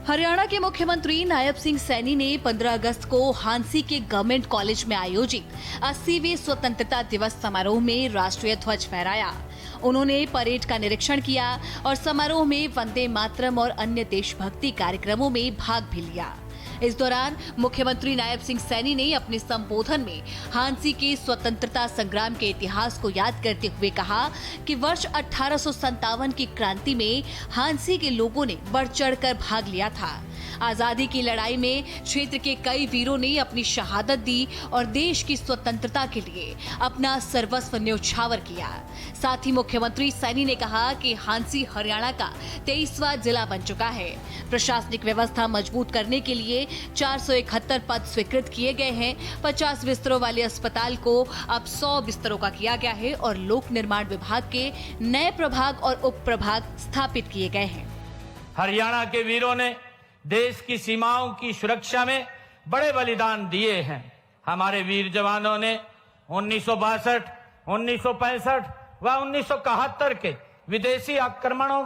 हरियाणा के मुख्यमंत्री नायब सिंह सैनी ने 15 अगस्त को हांसी के गवर्नमेंट कॉलेज में आयोजित 80वें स्वतंत्रता दिवस समारोह में राष्ट्रीय ध्वज फहराया। उन्होंने परेड का निरीक्षण किया और समारोह में वंदे मातरम और अन्य देशभक्ति कार्यक्रमों में भाग भी लिया। इस दौरान मुख्यमंत्री नायब सिंह सैनी ने अपने संबोधन में हांसी के स्वतंत्रता संग्राम के इतिहास को याद करते हुए कहा कि वर्ष 1857 की क्रांति में हांसी के लोगों ने बढ़ चढ़कर भाग लिया था। आजादी की लड़ाई में क्षेत्र के कई वीरों ने अपनी शहादत दी और देश की स्वतंत्रता के लिए अपना सर्वस्व न्यौछावर किया। साथ ही मुख्यमंत्री सैनी ने कहा कि हांसी हरियाणा का 23वां जिला बन चुका है। प्रशासनिक व्यवस्था मजबूत करने के लिए 471 पद स्वीकृत किए गए हैं। 50 बिस्तरों वाले अस्पताल को अब 100 बिस्तरों का किया गया है और लोक निर्माण विभाग के नए प्रभाग और उप प्रभाग स्थापित किए गए हैं। हरियाणा के वीरों ने देश की सीमाओं की सुरक्षा में बड़े बलिदान दिए हैं। हमारे वीर जवानों ने 1962, 1965 व 1971 के विदेशी आक्रमणों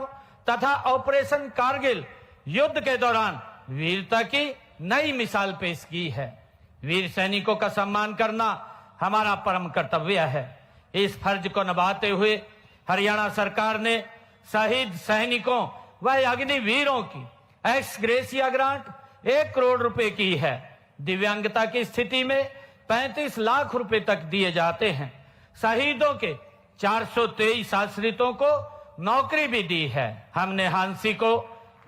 तथा ऑपरेशन कारगिल युद्ध के दौरान वीरता की नई मिसाल पेश की है। वीर सैनिकों का सम्मान करना हमारा परम कर्तव्य है। इस फर्ज को निभाते हुए हरियाणा सरकार ने शहीद सैनिकों व अग्निवीरों की एक्स ग्रेसिया ग्रांट 1 करोड़ रुपए की है। दिव्यांगता की स्थिति में 35 लाख रुपए तक दिए जाते हैं। शहीदों के 423 आश्रितों को नौकरी भी दी है। हमने हांसी को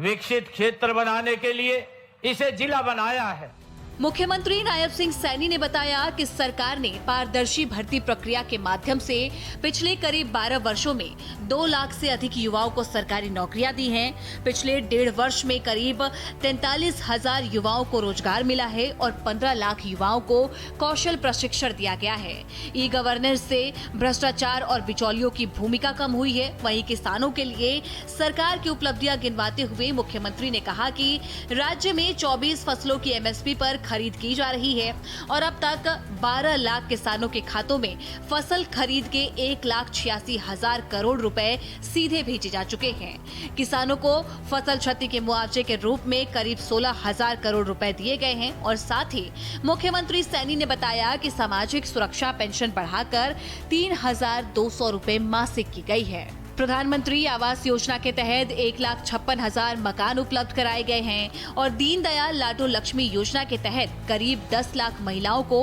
विकसित क्षेत्र बनाने के लिए इसे जिला बनाया है। मुख्यमंत्री नायब सिंह सैनी ने बताया कि सरकार ने पारदर्शी भर्ती प्रक्रिया के माध्यम से पिछले करीब 12 वर्षों में 2 लाख से अधिक युवाओं को सरकारी नौकरियां दी हैं। पिछले 1.5 वर्ष में करीब 43,000 युवाओं को रोजगार मिला है और 15 लाख युवाओं को कौशल प्रशिक्षण दिया गया है। ई गवर्नेंस से भ्रष्टाचार और बिचौलियों की भूमिका कम हुई है। वहीं किसानों के लिए सरकार की उपलब्धियां गिनवाते हुए मुख्यमंत्री ने कहा कि राज्य में 24 फसलों की MSP पर खरीद की जा रही है और अब तक 12 लाख किसानों के खातों में फसल खरीद के 1,86,000 करोड़ रुपए सीधे भेजे जा चुके हैं। किसानों को फसल क्षति के मुआवजे के रूप में करीब 16,000 करोड़ रुपए दिए गए हैं और साथ ही मुख्यमंत्री सैनी ने बताया कि सामाजिक सुरक्षा पेंशन बढ़ाकर 3,200 रुपए मासिक की गई है। प्रधानमंत्री आवास योजना के तहत 1,56,000 मकान उपलब्ध कराए गए हैं और दीनदयाल लाडो लक्ष्मी योजना के तहत करीब 10 लाख महिलाओं को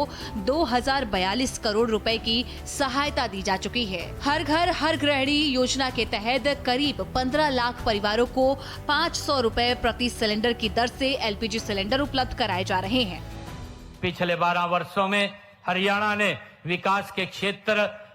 2,042 करोड़ रुपए की सहायता दी जा चुकी है। हर घर हर गृहिणी योजना के तहत करीब 15 लाख परिवारों को 500 रुपए प्रति सिलेंडर की दर से LPG सिलेंडर उपलब्ध कराए जा रहे हैं। पिछले 12 वर्षों में हरियाणा ने विकास के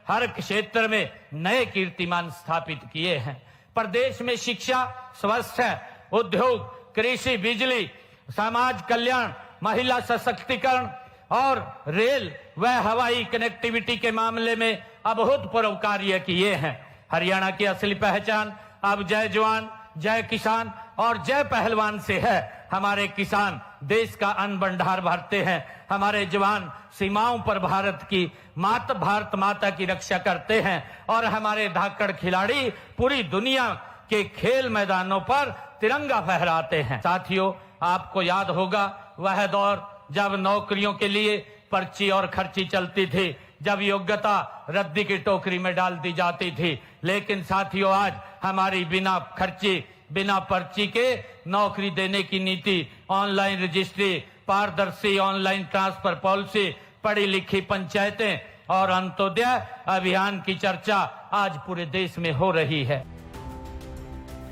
हर क्षेत्र में नए कीर्तिमान स्थापित किए हैं। प्रदेश में शिक्षा, स्वास्थ्य, उद्योग, कृषि, बिजली, समाज कल्याण, महिला सशक्तिकरण और रेल व हवाई कनेक्टिविटी के मामले में अभूतपूर्व कार्य किए हैं। हरियाणा की असली पहचान अब जय जवान, जय किसान और जय पहलवान से है। हमारे किसान देश का अन्न भंडार भरते हैं। हमारे जवान सीमाओं पर भारत माता की रक्षा करते हैं और हमारे धाकड़ खिलाड़ी पूरी दुनिया के खेल मैदानों पर तिरंगा फहराते हैं। साथियों, आपको याद होगा वह दौर जब नौकरियों के लिए पर्ची और खर्ची चलती थी, जब योग्यता रद्दी की टोकरी में डाल दी जाती थी। लेकिन साथियों, आज हमारी बिना खर्ची बिना पर्ची के नौकरी देने की नीति, ऑनलाइन रजिस्ट्री, पारदर्शी ऑनलाइन ट्रांसफर पॉलिसी, पढ़ी लिखी पंचायतें और अंत्योदय अभियान की चर्चा आज पूरे देश में हो रही है।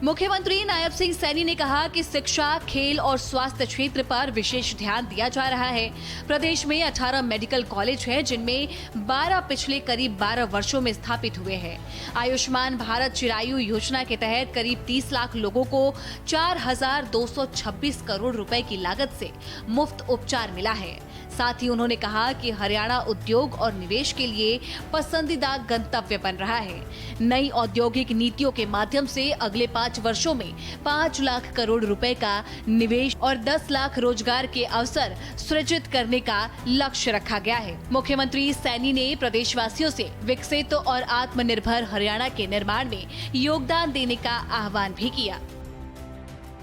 मुख्यमंत्री नायब सिंह सैनी ने कहा कि शिक्षा, खेल और स्वास्थ्य क्षेत्र पर विशेष ध्यान दिया जा रहा है। प्रदेश में 18 मेडिकल कॉलेज हैं, जिनमें 12 पिछले करीब 12 वर्षों में स्थापित हुए हैं। आयुष्मान भारत चिरायु योजना के तहत करीब 30 लाख लोगों को 4,226 करोड़ रुपए की लागत से मुफ्त उपचार मिला है। साथ ही उन्होंने कहा कि हरियाणा उद्योग और निवेश के लिए पसंदीदा गंतव्य बन रहा है। नई औद्योगिक नीतियों के माध्यम से अगले 5 वर्षों में 5 लाख करोड़ रुपए का निवेश और 10 लाख रोजगार के अवसर सृजित करने का लक्ष्य रखा गया है। मुख्यमंत्री सैनी ने प्रदेशवासियों से विकसित और आत्मनिर्भर हरियाणा के निर्माण में योगदान देने का आह्वान भी किया।